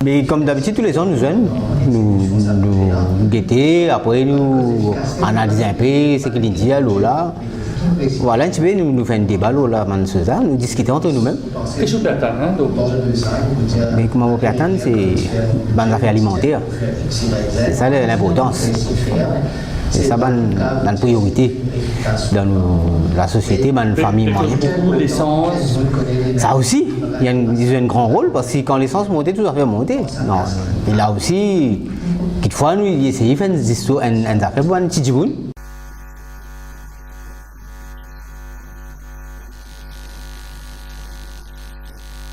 Mais comme d'habitude, tous les ans, nous guetter, après nous analyser un peu ce qu'il dit à l'eau là. Voilà, un petit peu, nous faisons un débat là, nous discutons entre nous-mêmes. Qu'est-ce que vous attendez? Mais comment vous attendre, c'est les affaires alimentaires. C'est ça l'importance. C'est ça la priorité dans la société, dans la famille moyenne. L'essence. Ça aussi, il y a un grand rôle parce que quand l'essence monte, tout ça fait monter. Non. Et là aussi, quelquefois, nous essayons de faire des histoires, des affaires pour un petit jiboun.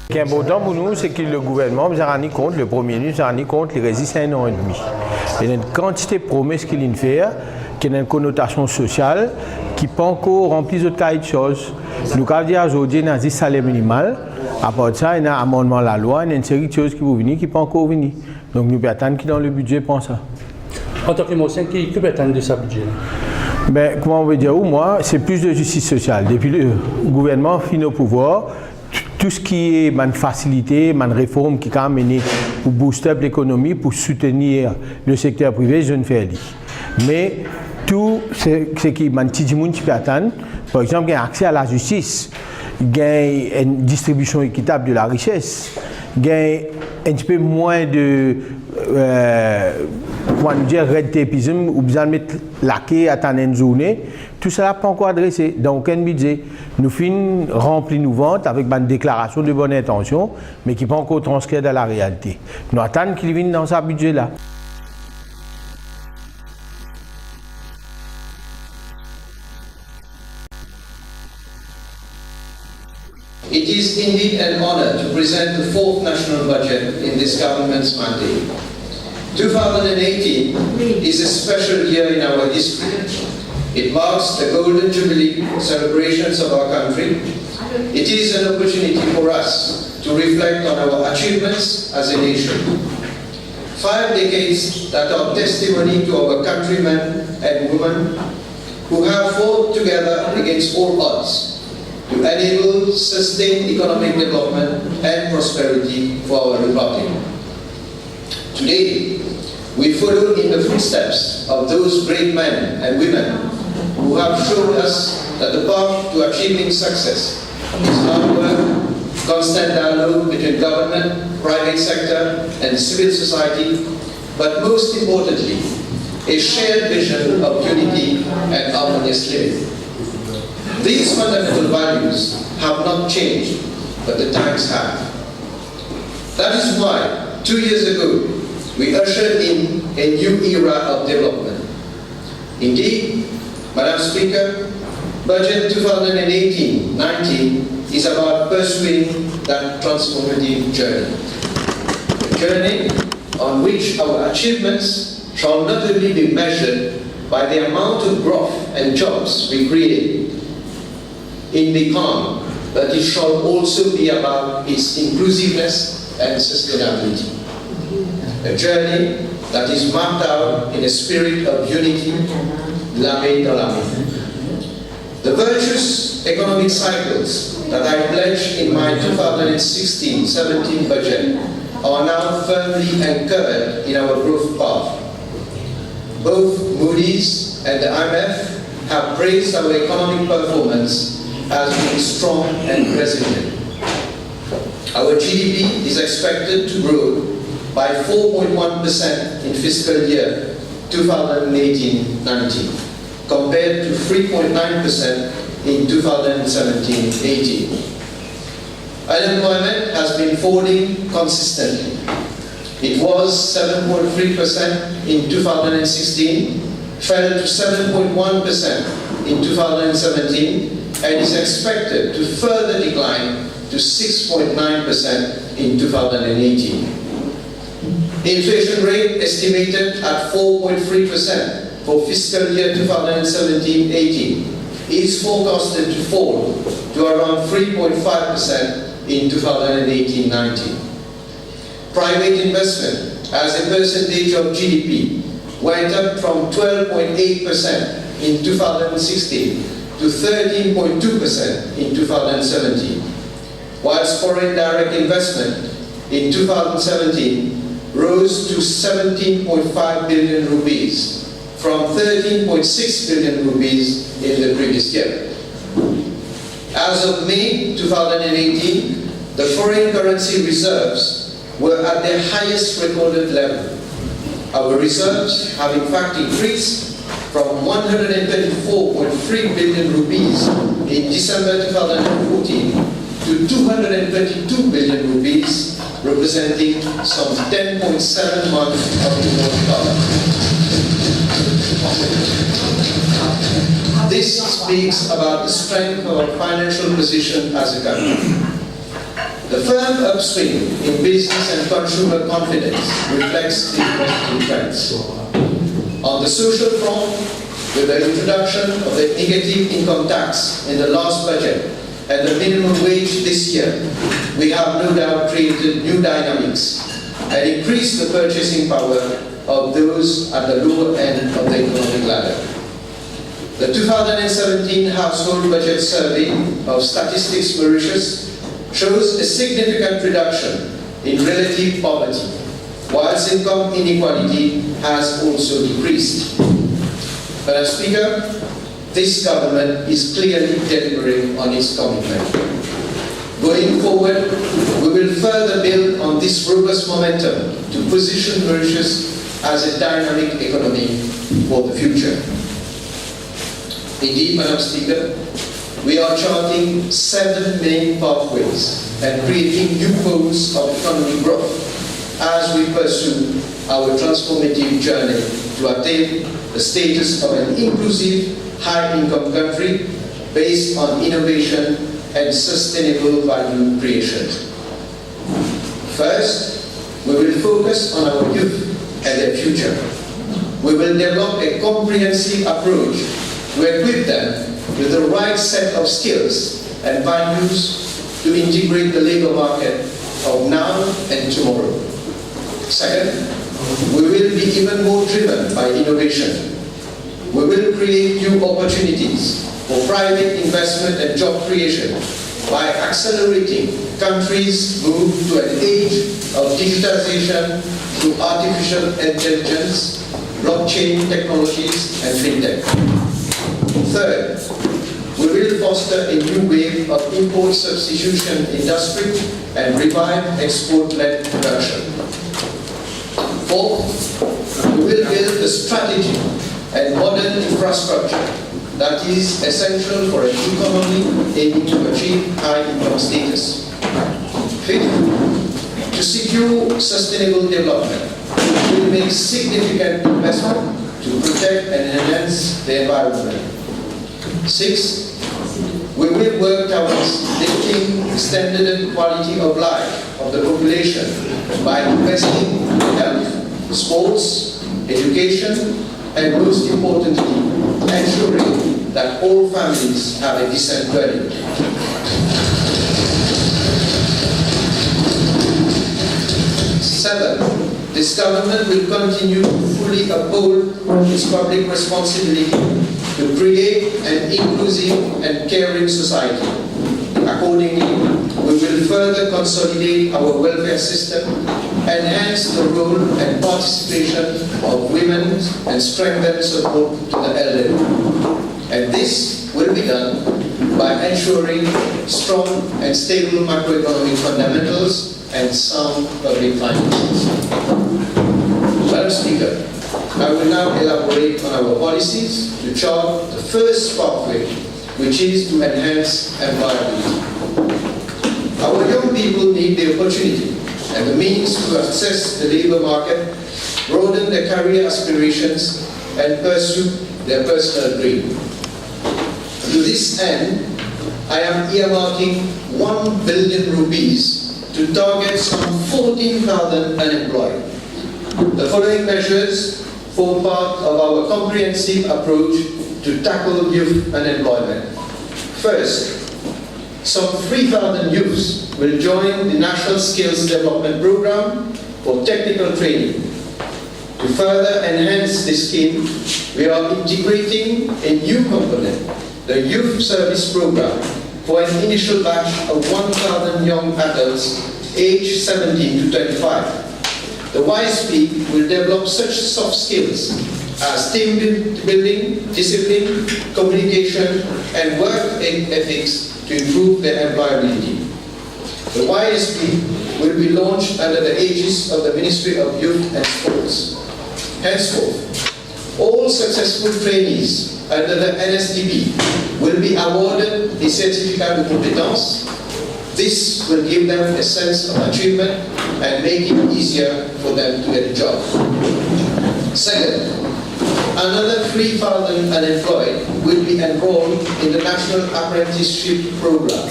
Ce qui est important pour nous, c'est que le gouvernement nous a rendu compte, le Premier ministre nous a rendu compte, il résiste à 1 an et demi. Il y a une quantité de promesses qu'il fait, qui a une connotation sociale, qui peut encore remplir d'autres cas de choses. Nous avons dit aujourd'hui, il y a un salaire minimal. À part de ça, il y a un amendement à la loi, il y a une série de choses qui vont venir, qui ne peuvent encore venir. Donc nous attendons qui dans le budget pense ça. En tant que Maurice, qui peut attendre de ce budget? Ben, comment on veut dire, moi, c'est plus de justice sociale. Depuis le gouvernement finit au pouvoir, tout ce qui est une facilité, une réforme qui est menée pour booster l'économie, pour soutenir le secteur privé, je ne fais pas. Mais tout ce qui est un petit monde qui peut attendre, par exemple, il y a accès à la justice, il y a une distribution équitable de la richesse, il y a un petit peu moins de red tapeism ou besoin de mettre la quai à une journée. Tout cela n'est pas encore adressé dans aucun budget. Nous finissons remplir nos ventes avec une déclaration de bonne intention, mais qui n'est pas encore transcrite dans la réalité. Nous attendons qu'il vienne dans ce budget-là. It is indeed an honor to present the fourth national budget in this government's mandate. 2018 is a special year in our history. It marks the Golden Jubilee celebrations of our country. It is an opportunity for us to reflect on our achievements as a nation. 5 decades that are testimony to our countrymen and women who have fought together against all odds to enable sustained economic development and prosperity for our Republic. Today, we follow in the footsteps of those great men and women who have shown us that the path to achieving success is hard work, constant dialogue between government, private sector, and civil society, but most importantly, a shared vision of unity and harmonious living. These fundamental values have not changed, but the times have. That is why, 2 years ago, we ushered in a new era of development. Indeed, Madam Speaker, Budget 2018-19 is about pursuing that transformative journey. A journey on which our achievements shall not only be measured by the amount of growth and jobs we create in the economy, but it shall also be about its inclusiveness and sustainability. A journey that is mapped out in a spirit of unity, la main dans la main. The virtuous economic cycles that I pledged in my 2016-17 budget are now firmly anchored in our growth path. Both Moody's and the IMF have praised our economic performance as being strong and resilient. Our GDP is expected to grow by 4.1% in fiscal year 2018-19, compared to 3.9% in 2017-18. Unemployment has been falling consistently. It was 7.3% in 2016, fell to 7.1% in 2017, and is expected to further decline to 6.9% in 2018. Inflation rate estimated at 4.3% for fiscal year 2017-18 is forecasted to fall to around 3.5% in 2018-19. Private investment as a percentage of GDP went up from 12.8% in 2016 to 13.2% in 2017, whilst foreign direct investment in 2017 rose to 17.5 billion rupees from 13.6 billion rupees in the previous year. As of May 2018, the foreign currency reserves were at their highest recorded level. Our reserves have in fact increased from 134.3 billion rupees in December 2014 to 232 billion rupees, representing some 10.7 months of the US dollar. This speaks about the strength of our financial position as a country. The firm upswing in business and consumer confidence reflects these positive trends. On the social front, with the introduction of the negative income tax in the last budget and the minimum wage this year, we have no doubt created new dynamics and increased the purchasing power of those at the lower end of the economic ladder. The 2017 Household Budget Survey of Statistics Mauritius shows a significant reduction in relative poverty, whilst income inequality has also decreased. Madam Speaker, this government is clearly delivering on its commitment. Going forward, we will further build on this robust momentum to position Mauritius as a dynamic economy for the future. Indeed, Madam Speaker, we are charting 7 main pathways and creating new poles of economic growth as we pursue our transformative journey to attain the status of an inclusive, high-income country based on innovation and sustainable value creation. First, we will focus on our youth and their future. We will develop a comprehensive approach to equip them with the right set of skills and values to integrate the labor market of now and tomorrow. Second, we will be even more driven by innovation. We will create new opportunities for private investment and job creation by accelerating countries' move to an age of digitization through artificial intelligence, blockchain technologies, and fintech. Third, we will foster a new wave of import substitution industry and revive export-led production. Fourth, we will build a strategy and modern infrastructure that is essential for an economy aiming to achieve high income status. Fifth, to secure sustainable development, we will make significant investment to protect and enhance the environment. Sixth, we will work towards lifting the standard and quality of life of the population by investing in health, sports, education, and most importantly, ensuring that all families have a decent dwelling. Seventh, this government will continue to fully uphold its public responsibility to create an inclusive and caring society. Accordingly, we will further consolidate our welfare system, enhance the role and participation of women, and strengthen support to the elderly. And this will be done by ensuring strong and stable macroeconomic fundamentals and sound public finances. Madam Speaker, I will now elaborate on our policies to chart the first pathway, which is to enhance employability. Our young people need the opportunity and the means to access the labor market, broaden their career aspirations, and pursue their personal dream. To this end, I am earmarking 1 billion rupees to target some 14,000 unemployed. The following measures form part of our comprehensive approach to tackle youth unemployment. First, some 3,000 youths will join the National Skills Development Program for technical training. To further enhance this scheme, we are integrating a new component, the Youth Service Program, for an initial batch of 1,000 young adults age 17 to 25. The YSP will develop such soft skills as team building, discipline, communication, and work ethics to improve their employability. The YSP will be launched under the aegis of the Ministry of Youth and Sports. Henceforth, all successful trainees under the NSDP will be awarded the Certificate de Compétence. This will give them a sense of achievement and make it easier for them to get a job. Second, another 3,000 unemployed will be enrolled in the National Apprenticeship Program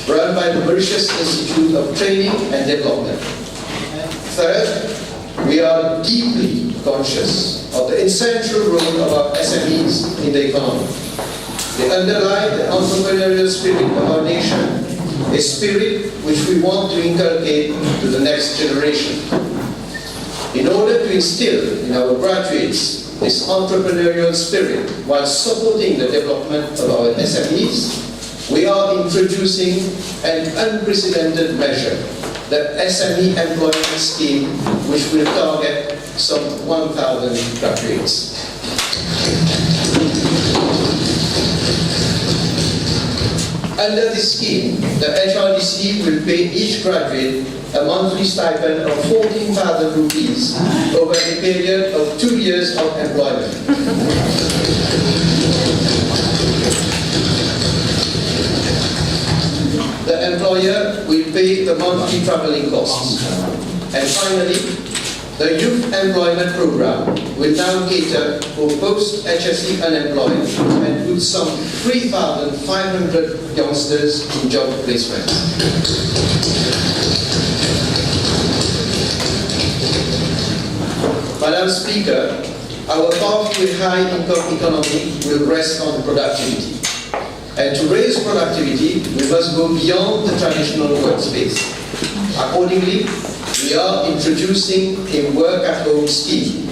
run by the Mauritius Institute of Training and Development. Third, we are deeply conscious of the essential role of our SMEs in the economy. They underlie the entrepreneurial spirit of our nation, a spirit which we want to inculcate to the next generation. In order to instill in our graduates this entrepreneurial spirit while supporting the development of our SMEs, we are introducing an unprecedented measure, the SME Employment Scheme, which will target some 1,000 graduates. Under this scheme, the HRDC will pay each graduate a monthly stipend of 14,000 rupees over a period of 2 years of employment. The employer will pay the monthly traveling costs. And finally, the Youth Employment Program will now cater for post-HSE unemployed and put some 3,500 youngsters in job placements. Madam Speaker, our path to a high-income economy will rest on productivity. And to raise productivity, we must go beyond the traditional workspace. Accordingly, we are introducing a work-at-home scheme.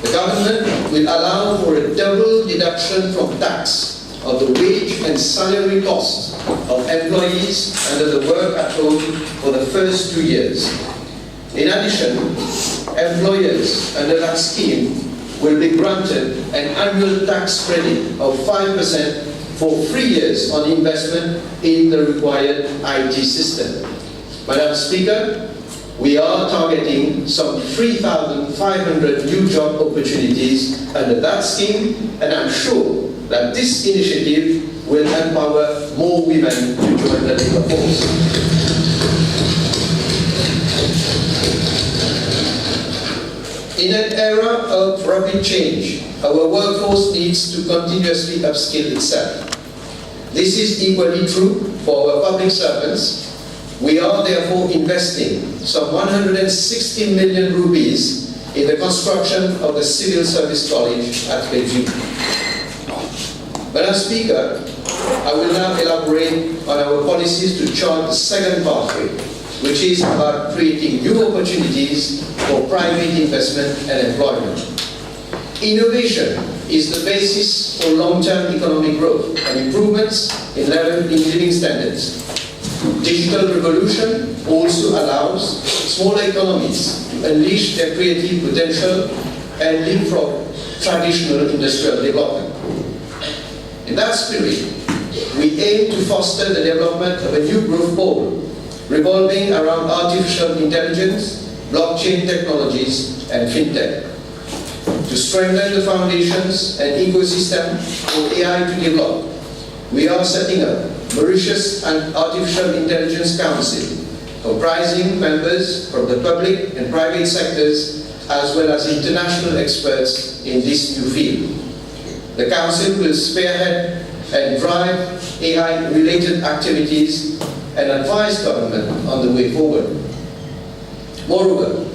The government will allow for a double deduction from tax of the wage and salary costs of employees under the work-at-home for the first 2 years. In addition, employers under that scheme will be granted an annual tax credit of 5% for 3 years on investment in the required IT system. Madam Speaker, we are targeting some 3,500 new job opportunities under that scheme, and I'm sure that this initiative will empower more women to join the labor force. In an era of rapid change, our workforce needs to continuously upskill itself. This is equally true for our public servants. We are therefore investing some 160 million rupees in the construction of the Civil Service College at Beijing. Madam Speaker, I will now elaborate on our policies to chart the second pathway, which is about creating new opportunities for private investment and employment. Innovation is the basis for long-term economic growth and improvements in living standards. Digital revolution also allows smaller economies to unleash their creative potential and leapfrog traditional industrial development. In that spirit, we aim to foster the development of a new growth pole revolving around artificial intelligence, blockchain technologies, and fintech. To strengthen the foundations and ecosystem for AI to develop, we are setting up Mauritius and Artificial Intelligence Council, comprising members from the public and private sectors, as well as international experts in this new field. The Council will spearhead and drive AI-related activities and advise government on the way forward. Moreover,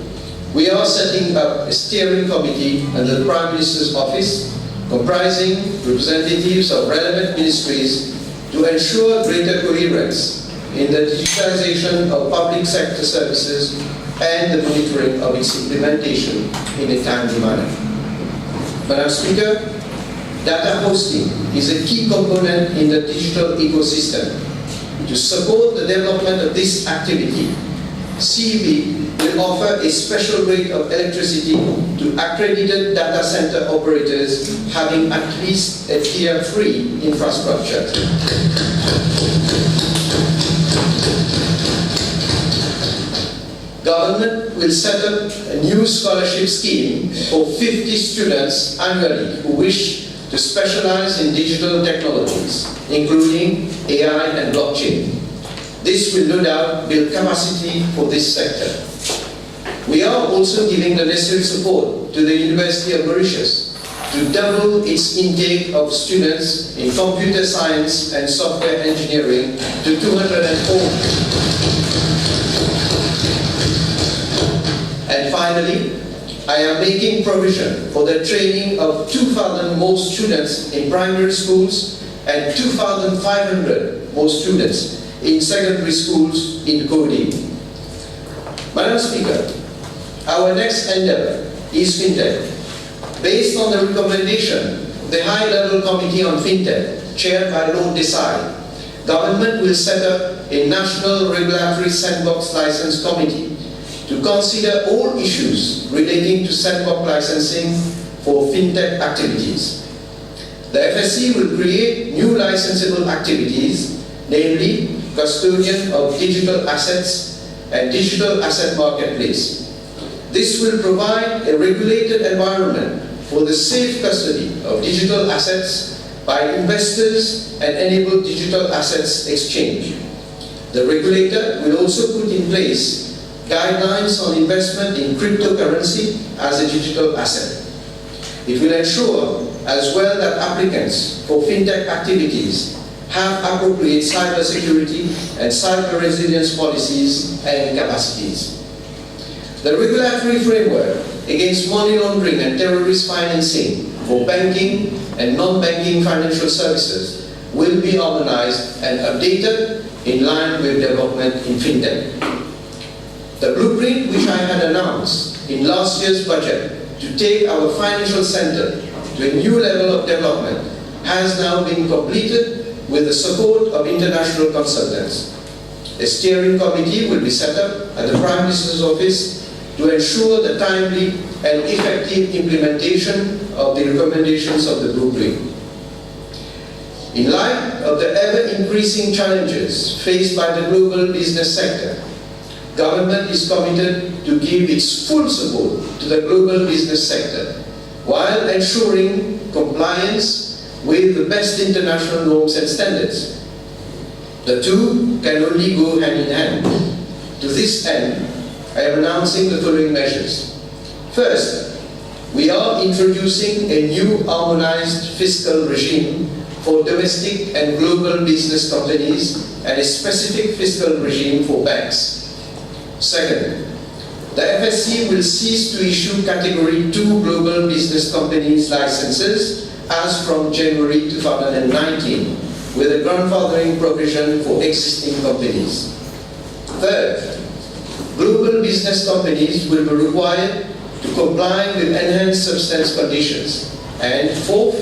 we are setting up a steering committee under the Prime Minister's office, comprising representatives of relevant ministries to ensure greater coherence in the digitization of public sector services and the monitoring of its implementation in a timely manner. Madam Speaker, data hosting is a key component in the digital ecosystem. To support the development of this activity, CEB will offer a special rate of electricity to accredited data center operators having at least a Tier 3 infrastructure. Government will set up a new scholarship scheme for 50 students annually who wish to specialize in digital technologies, including AI and blockchain. This will no doubt build capacity for this sector. We are also giving the necessary support to the University of Mauritius to double its intake of students in computer science and software engineering to 204. And finally, I am making provision for the training of 2,000 more students in primary schools and 2,500 more students in secondary schools in coding. Madam Speaker, our next endeavor is FinTech. Based on the recommendation of the High-Level Committee on FinTech, chaired by Lord Desai, government will set up a National Regulatory Sandbox License Committee to consider all issues relating to sandbox licensing for FinTech activities. The FSC will create new licensable activities, namely custodian of digital assets and digital asset marketplace. This will provide a regulated environment for the safe custody of digital assets by investors and enable digital assets exchange. The regulator will also put in place guidelines on investment in cryptocurrency as a digital asset. It will ensure as well that applicants for FinTech activities have appropriate cybersecurity and cyber resilience policies and capacities. The regulatory framework against money laundering and terrorist financing for banking and non-banking financial services will be harmonized and updated in line with development in FinTech. The blueprint which I had announced in last year's budget to take our financial center to a new level of development has now been completed with the support of international consultants. A steering committee will be set up at the Prime Minister's office to ensure the timely and effective implementation of the recommendations of the blueprint. In light of the ever-increasing challenges faced by the global business sector, government is committed to give its full support to the global business sector while ensuring compliance with the best international norms and standards. The two can only go hand in hand. To this end, I am announcing the following measures. First, we are introducing a new harmonized fiscal regime for domestic and global business companies and a specific fiscal regime for banks. Second, the FSC will cease to issue Category 2 global business companies licenses as from January 2019, with a grandfathering provision for existing companies. Third, global business companies will be required to comply with enhanced substance conditions. And fourth,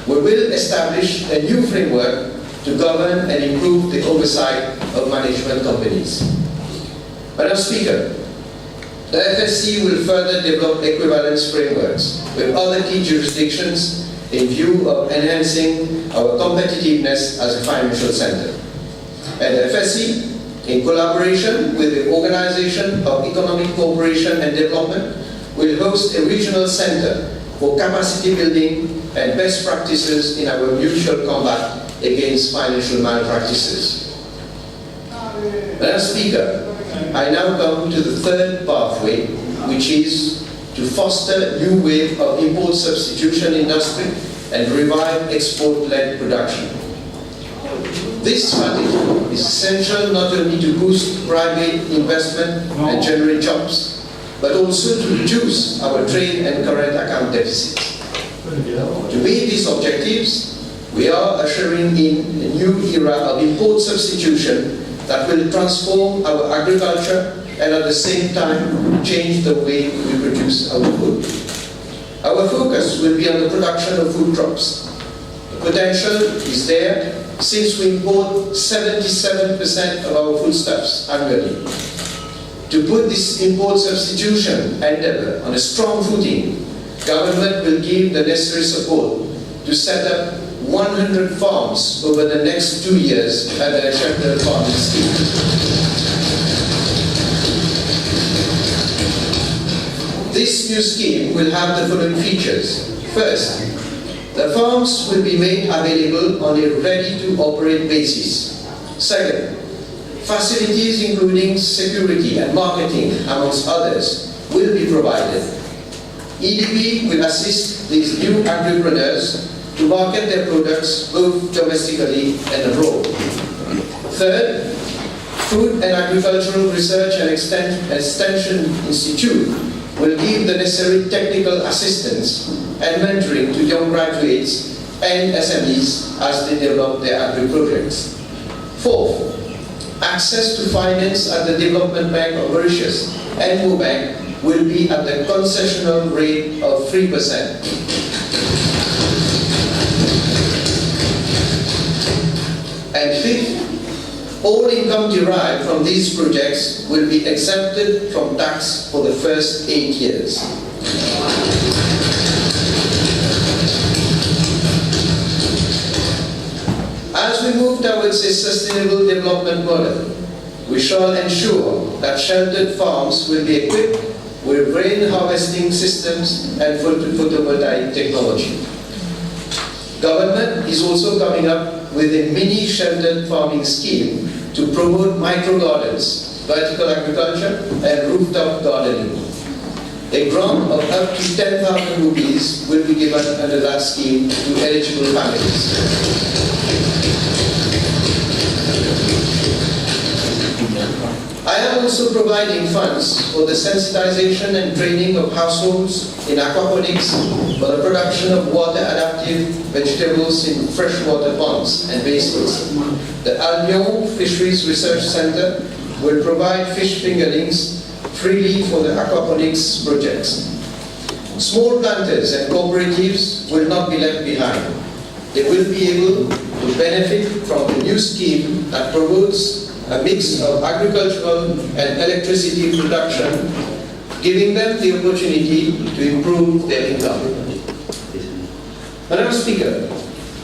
we will establish a new framework to govern and improve the oversight of management companies. Madam Speaker, the FSC will further develop equivalence frameworks with other key jurisdictions in view of enhancing our competitiveness as a financial center. And the FSC, in collaboration with the Organization of Economic Cooperation and Development, will host a regional center for capacity building and best practices in our mutual combat against financial malpractices. Madam Speaker, I now come to the third pathway, which is to foster new wave of import substitution industry and revive export-led production. This strategy is essential not only to boost private investment and generate jobs, but also to reduce our trade and current account deficits. To meet these objectives, we are ushering in a new era of import substitution that will transform our agriculture and at the same time change the way we produce our food. Our focus will be on the production of food crops. The potential is there since we import 77% of our foodstuffs annually. To put this import substitution endeavor on a strong footing, government will give the necessary support to set up 100 farms over the next 2 years under a sheltered farming scheme. This new scheme will have the following features. First, the farms will be made available on a ready-to-operate basis. Second, facilities including security and marketing, amongst others, will be provided. EDB will assist these new agripreneurs to market their products both domestically and abroad. Third, Food and Agricultural Research and Extension Institute will give the necessary technical assistance and mentoring to young graduates and SMEs as they develop their agri-projects. Fourth, access to finance at the Development Bank of Mauritius and MoBank will be at the concessional rate of 3%. And fifth, all income derived from these projects will be exempted from tax for the first 8 years. As we move towards a sustainable development model, we shall ensure that sheltered farms will be equipped with rain harvesting systems and photovoltaic technology. Government is also coming up with a mini sheltered farming scheme to promote micro gardens, vertical agriculture and rooftop gardening. A grant of up to 10,000 rupees will be given under that scheme to eligible families. I am also providing funds for the sensitization and training of households in aquaponics for the production of water-adaptive vegetables in freshwater ponds and basins. The Albion Fisheries Research Center will provide fish fingerlings freely for the aquaponics projects. Small planters and cooperatives will not be left behind. They will be able to benefit from the new scheme that promotes a mix of agricultural and electricity production, giving them the opportunity to improve their income. Madam Speaker,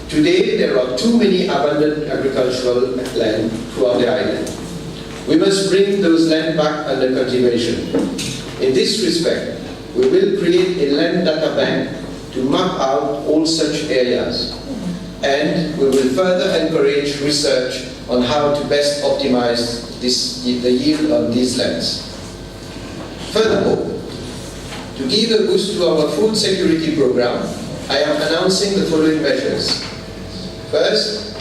today there are too many abundant agricultural land throughout the island. We must bring those land back under cultivation. In this respect, we will create a land data bank to map out all such areas, and we will further encourage research on how to best optimize the yield on these lands. Furthermore, to give a boost to our food security program, I am announcing the following measures. First,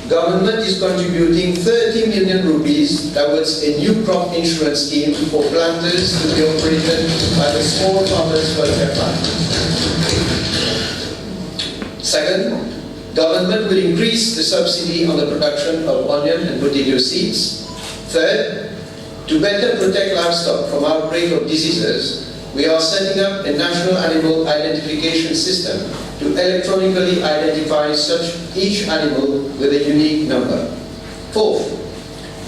government is contributing 30 million rupees towards a new crop insurance scheme for planters to be operated by the Small Farmers Welfare Fund. Second, government will increase the subsidy on the production of onion and potato seeds. Third, to better protect livestock from outbreak of diseases, we are setting up a national animal identification system to electronically identify each animal with a unique number. Fourth,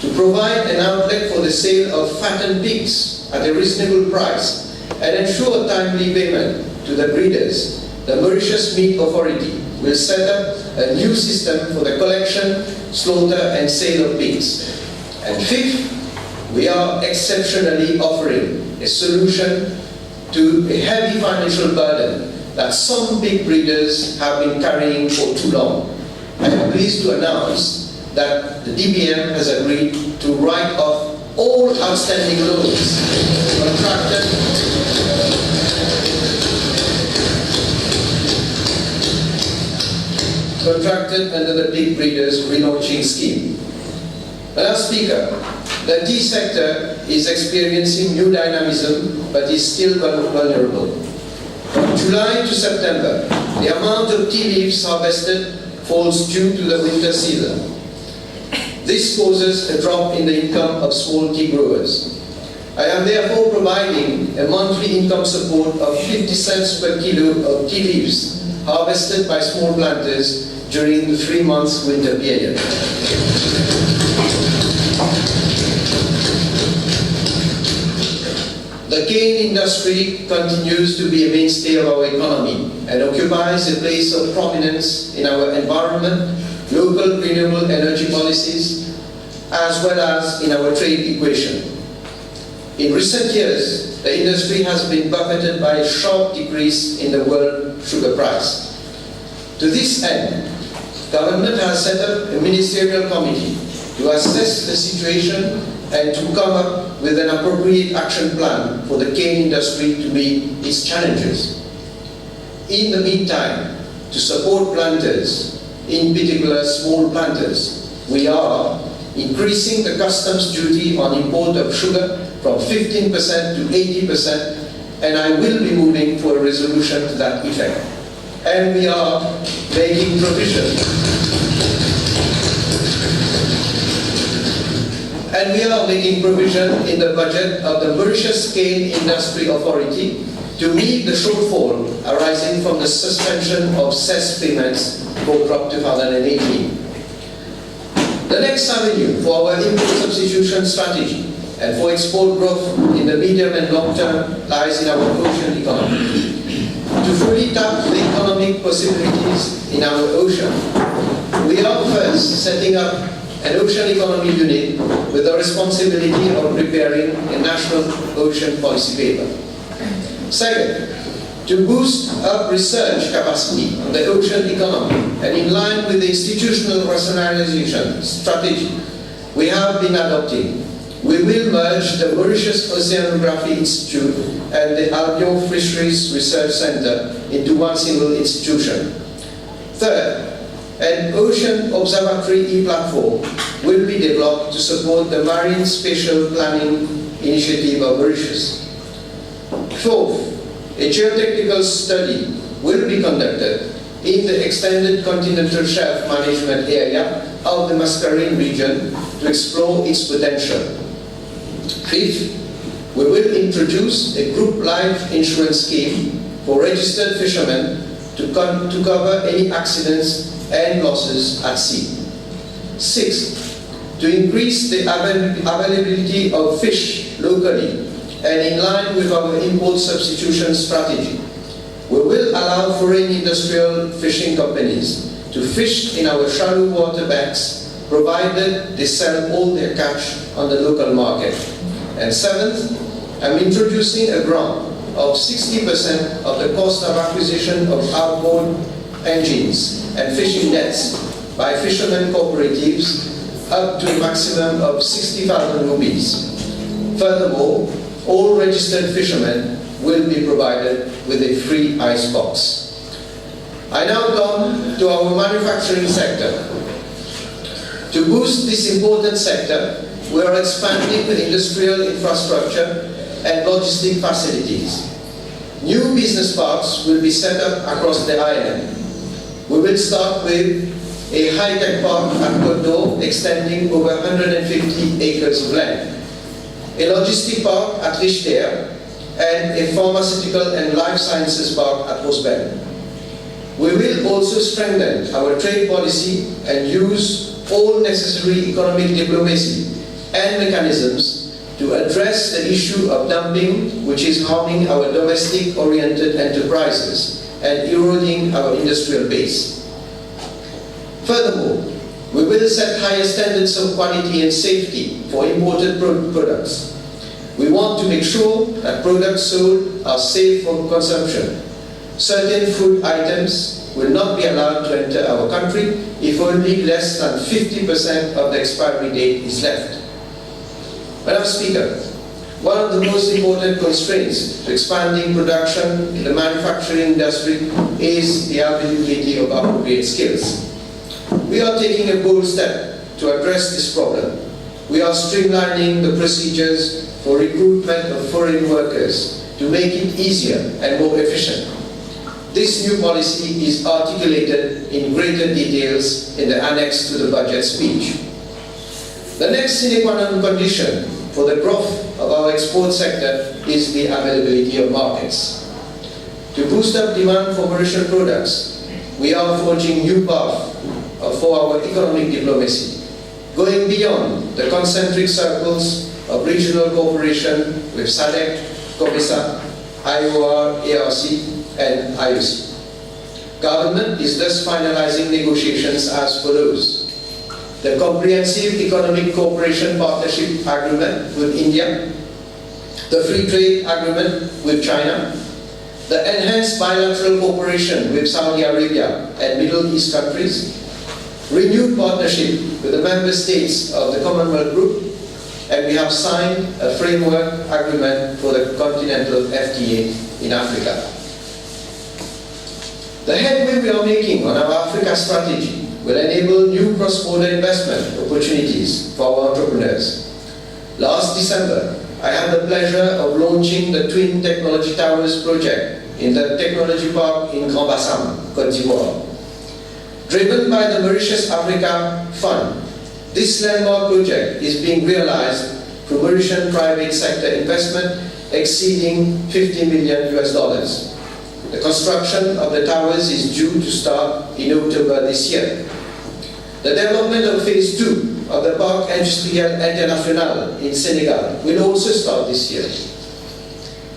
to provide an outlet for the sale of fattened pigs at a reasonable price and ensure timely payment to the breeders, the Mauritius Meat Authority will set up a new system for the collection, slaughter and sale of pigs. And fifth, we are exceptionally offering a solution to a heavy financial burden that some pig breeders have been carrying for too long. I am pleased to announce that the DBM has agreed to write off all outstanding loans contracted under the pig breeders relaunching scheme. Madam Speaker, the tea sector is experiencing new dynamism but is still vulnerable. From July to September, the amount of tea leaves harvested falls due to the winter season. This causes a drop in the income of small tea growers. I am therefore providing a monthly income support of 50 cents per kilo of tea leaves harvested by small planters during the 3 months winter period. The cane industry continues to be a mainstay of our economy and occupies a place of prominence in our environment, local renewable energy policies, as well as in our trade equation. In recent years, the industry has been buffeted by a sharp decrease in the world sugar price. To this end, government has set up a ministerial committee to assess the situation and to come up with an appropriate action plan for the cane industry to meet its challenges. In the meantime, to support planters, in particular small planters, we are increasing the customs duty on import of sugar from 15% to 80%, and I will be moving for a resolution to that effect. And we are making provision. And we are making provision in the budget of the Mauritius Cane Industry Authority to meet the shortfall arising from the suspension of cess payments for crop 2018. The next avenue for our import substitution strategy and for export growth in the medium and long term lies in our ocean economy. To fully tap the economic possibilities in our ocean, we are first setting up an ocean economy unit with the responsibility of preparing a national ocean policy paper. Second, to boost up research capacity on the ocean economy and in line with the institutional rationalization strategy we have been adopting, we will merge the Mauritius Oceanography Institute and the Albion Fisheries Research Center into one single institution. Third, an ocean observatory e-platform will be developed to support the Marine Spatial Planning Initiative of Mauritius. Fourth, a geotechnical study will be conducted in the extended continental shelf management area of the Mascarene region to explore its potential. Fifth, we will introduce a group life insurance scheme for registered fishermen to cover any accidents and losses at sea. Sixth, to increase the availability of fish locally and in line with our import substitution strategy, we will allow foreign industrial fishing companies to fish in our shallow water banks, provided they sell all their catch on the local market. And seventh, I'm introducing a grant of 60% of the cost of acquisition of outboard engines and fishing nets by fishermen cooperatives up to a maximum of 60,000 rupees. Furthermore, all registered fishermen will be provided with a free ice box. I now come to our manufacturing sector. To boost this important sector, we are expanding the industrial infrastructure and logistic facilities. New business parks will be set up across the island. We will start with a high-tech park at Côte d'Or extending over 150 acres of land, a logistic park at Richter, and a pharmaceutical and life sciences park at Rosbel. We will also strengthen our trade policy and use all necessary economic diplomacy and mechanisms to address the issue of dumping, which is harming our domestic-oriented enterprises and eroding our industrial base. Furthermore, we will set higher standards of quality and safety for imported products. We want to make sure that products sold are safe for consumption. Certain food items will not be allowed to enter our country if only less than 50% of the expiry date is left. Madam Speaker, one of the most important constraints to expanding production in the manufacturing industry is the availability of appropriate skills. We are taking a bold step to address this problem. We are streamlining the procedures for recruitment of foreign workers to make it easier and more efficient. This new policy is articulated in greater details in the annex to the budget speech. The next sine qua non condition for the growth of our export sector is the availability of markets. To boost up demand for Mauritian products, we are forging new paths for our economic diplomacy, going beyond the concentric circles of regional cooperation with SADC COMESA, IOR, ARC, and IOC. Government is thus finalizing negotiations as follows. The Comprehensive Economic Cooperation Partnership Agreement with India, the Free Trade Agreement with China, the Enhanced Bilateral Cooperation with Saudi Arabia and Middle East countries, renewed partnership with the member states of the Commonwealth Group, and we have signed a framework agreement for the continental FTA in Africa. The headway we are making on our Africa strategy will enable new cross-border investment opportunities for our entrepreneurs. Last December, I had the pleasure of launching the Twin Technology Towers project in the Technology Park in Grand Bassam, Côte d'Ivoire. Driven by the Mauritius Africa Fund, this landmark project is being realized through Mauritian private sector investment exceeding $50 million. The construction of the towers is due to start in October this year. The development of phase 2 of the Parc Industriel International in Senegal will also start this year.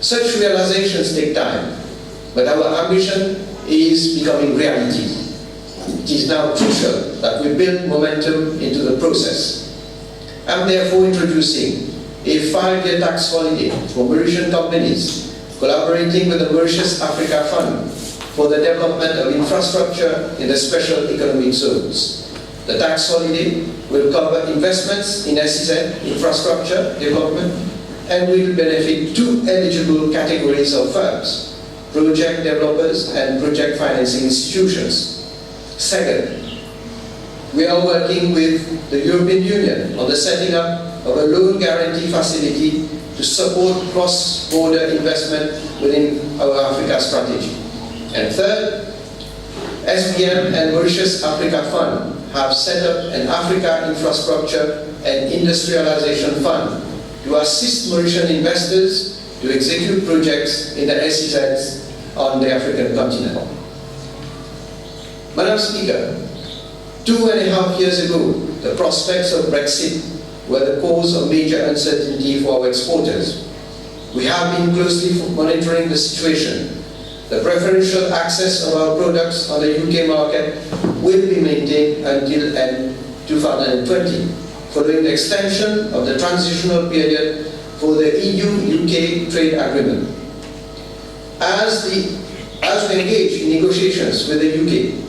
Such realizations take time, but our ambition is becoming reality. It is now crucial that we build momentum into the process. I'm therefore introducing a 5-year tax holiday for Mauritian companies collaborating with the Mauritius Africa Fund for the development of infrastructure in the special economic zones. The tax holiday will cover investments in SEZ infrastructure development and will benefit 2 eligible categories of firms: project developers and project financing institutions. Second, we are working with the European Union on the setting up of a loan guarantee facility to support cross-border investment within our Africa strategy. And third, SBM and Mauritius Africa Fund have set up an Africa Infrastructure and Industrialization Fund to assist Mauritian investors to execute projects in the SEZs on the African continent. Madam Speaker, 2.5 years ago, the prospects of Brexit were the cause of major uncertainty for our exporters. We have been closely monitoring the situation. The preferential access of our products on the UK market will be maintained until end 2020, following the extension of the transitional period for the EU-UK trade agreement. As we engage in negotiations with the UK,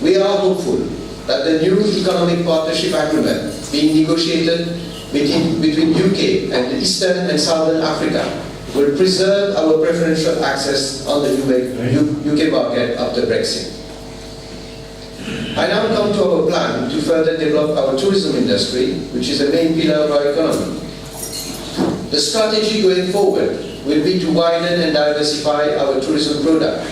we are hopeful that the new economic partnership agreement being negotiated between UK and Eastern and Southern Africa will preserve our preferential access on the UK market after Brexit. I now come to our plan to further develop our tourism industry, which is a main pillar of our economy. The strategy going forward will be to widen and diversify our tourism product,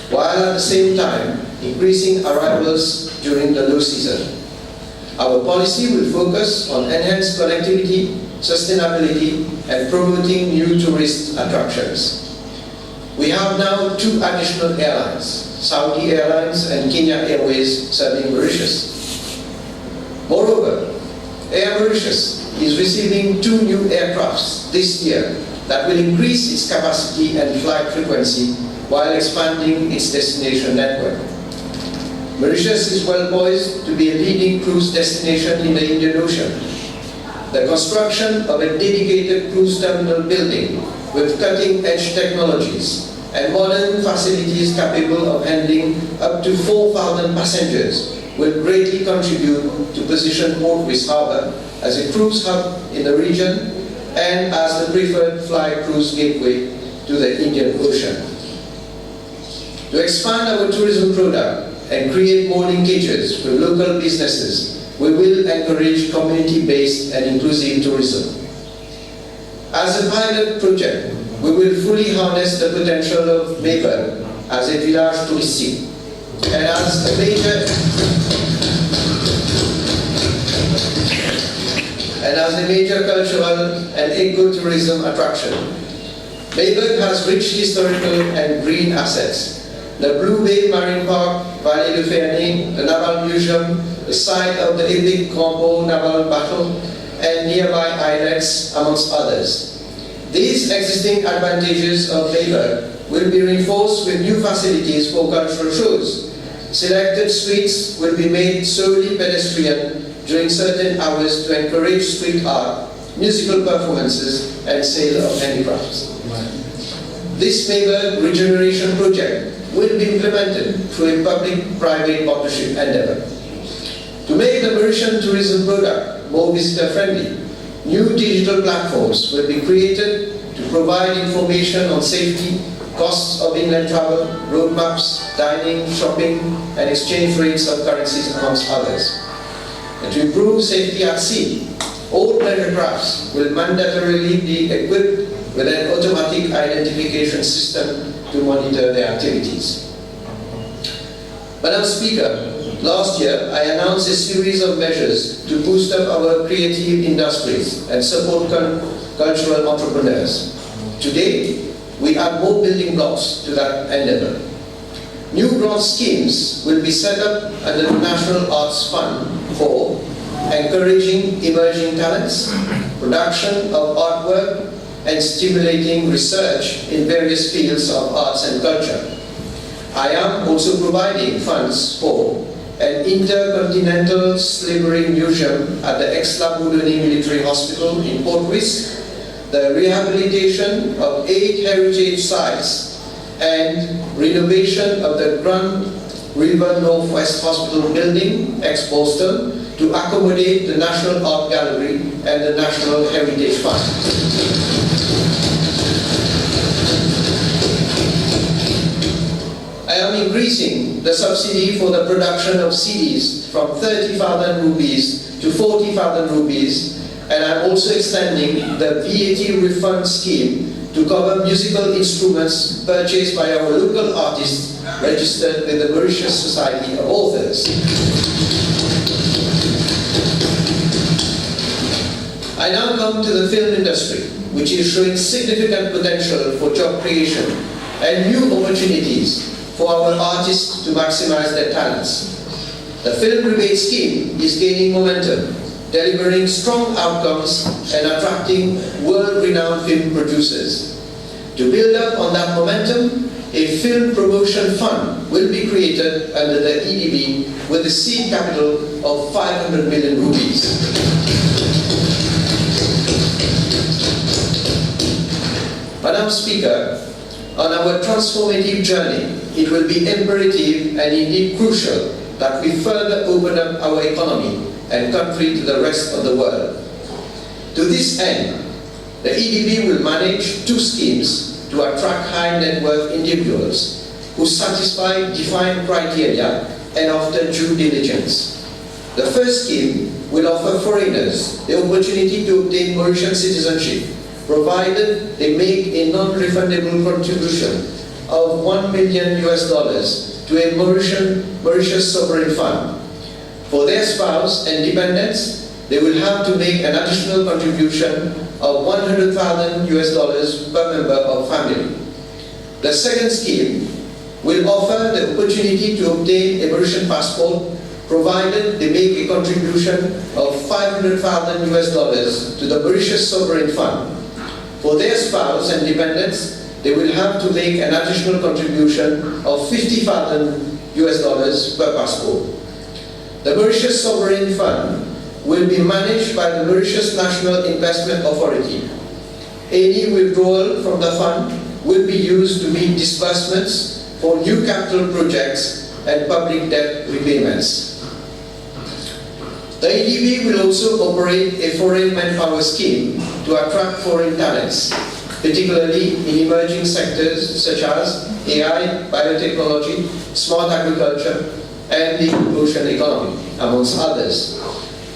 while at the same time increasing arrivals during the low season. Our policy will focus on enhanced connectivity, sustainability, and promoting new tourist attractions. We have now 2 additional airlines, Saudi Airlines and Kenya Airways, serving Mauritius. Moreover, Air Mauritius is receiving 2 new aircrafts this year that will increase its capacity and flight frequency while expanding its destination network. Mauritius is well poised to be a leading cruise destination in the Indian Ocean. The construction of a dedicated cruise terminal building with cutting-edge technologies and modern facilities capable of handling up to 4,000 passengers will greatly contribute to position Port Louis Harbour as a cruise hub in the region and as the preferred fly cruise gateway to the Indian Ocean. To expand our tourism product and create more linkages with local businesses, we will encourage community-based and inclusive tourism. As a pilot project, we will fully harness the potential of Mayberg as a village touristique and as a major cultural and eco-tourism attraction. Mayberg has rich historical and green assets. The Blue Bay Marine Park, Vallée de Ferney, the Naval Museum, the site of the epic Grand Port naval battle, and nearby islets, amongst others. These existing advantages of labor will be reinforced with new facilities for cultural shows. Selected streets will be made solely pedestrian during certain hours to encourage street art, musical performances, and sale of handicrafts. This labor regeneration project will be implemented through a public-private partnership endeavor. To make the Mauritian tourism product more visitor-friendly, new digital platforms will be created to provide information on safety, costs of inland travel, road maps, dining, shopping, and exchange rates of currencies, amongst others. And to improve safety at sea, all pleasure crafts will mandatorily be equipped with an automatic identification system to monitor their activities. Madam Speaker, last year I announced a series of measures to boost up our creative industries and support cultural entrepreneurs. Today, we add more building blocks to that endeavor. New grant schemes will be set up under the National Arts Fund for encouraging emerging talents, production of artwork, and stimulating research in various fields of arts and culture. I am also providing funds for an intercontinental slavery museum at the Ex-La Bourdonnais Military Hospital in Port Louis, the rehabilitation of 8 heritage sites, and renovation of the Grand River Northwest Hospital building, ex-Boston, to accommodate the National Art Gallery and the National Heritage Fund. I am increasing the subsidy for the production of CDs from 30,000 rupees to 40,000 rupees, and I'm also extending the VAT refund scheme to cover musical instruments purchased by our local artists registered with the Mauritius Society of Authors. I now come to the film industry, which is showing significant potential for job creation and new opportunities for our artists to maximize their talents. The film rebate scheme is gaining momentum, delivering strong outcomes and attracting world-renowned film producers. To build up on that momentum, a film promotion fund will be created under the EDB with a seed capital of 500 million rupees. Madam Speaker, on our transformative journey, it will be imperative and indeed crucial that we further open up our economy and country to the rest of the world. To this end, the EDB will manage 2 schemes to attract high net worth individuals who satisfy defined criteria and after due diligence. The first scheme will offer foreigners the opportunity to obtain Mauritian citizenship, provided they make a non-refundable contribution of $1 million to a Mauritius sovereign fund. For their spouse and dependents, they will have to make an additional contribution of $100,000 per member of family. The second scheme will offer the opportunity to obtain a Mauritian passport, provided they make a contribution of $500,000 to the Mauritius sovereign fund. For their spouse and dependents, they will have to make an additional contribution of $50,000 per passport. The Mauritius Sovereign Fund will be managed by the Mauritius National Investment Authority. Any withdrawal from the fund will be used to meet disbursements for new capital projects and public debt repayments. The EDB will also operate a foreign manpower scheme to attract foreign talents, particularly in emerging sectors such as AI, biotechnology, smart agriculture, and the ocean economy, amongst others.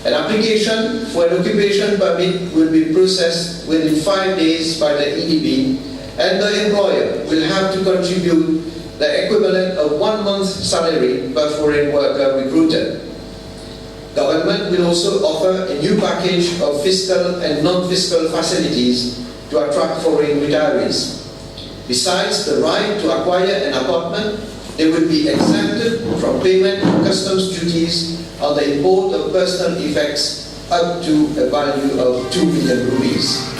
An application for an occupation permit will be processed within 5 days by the EDB, and the employer will have to contribute the equivalent of 1 month's salary per foreign worker recruited. Government will also offer a new package of fiscal and non-fiscal facilities to attract foreign retirees. Besides the right to acquire an apartment, they will be exempted from payment of customs duties on the import of personal effects up to a value of 2 million rupees.